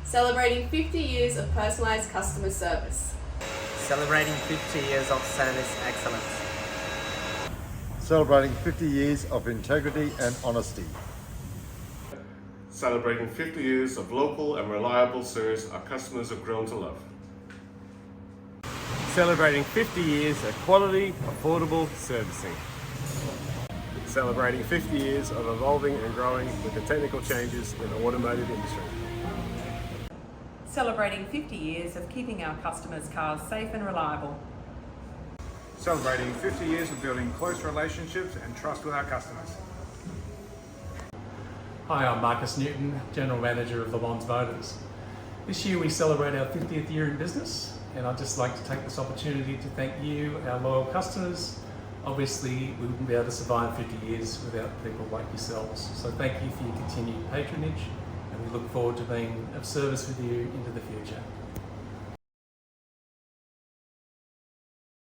Celebrating 50 years of personalised customer service. Celebrating 50 years of service excellence. Celebrating 50 years of integrity and honesty. Celebrating 50 years of local and reliable service our customers have grown to love. Celebrating 50 years of quality, affordable servicing. Celebrating 50 years of evolving and growing with the technical changes in the automotive industry. Celebrating 50 years of keeping our customers' cars safe and reliable. Celebrating 50 years of building close relationships and trust with our customers. Hi, I'm Marcus Newton, General Manager of LeMans Motors. This year we celebrate our 50th year in business, and I'd just like to take this opportunity to thank you, our loyal customers. Obviously, we wouldn't be able to survive 50 years without people like yourselves. So thank you for your continued patronage, and we look forward to being of service with you into the future.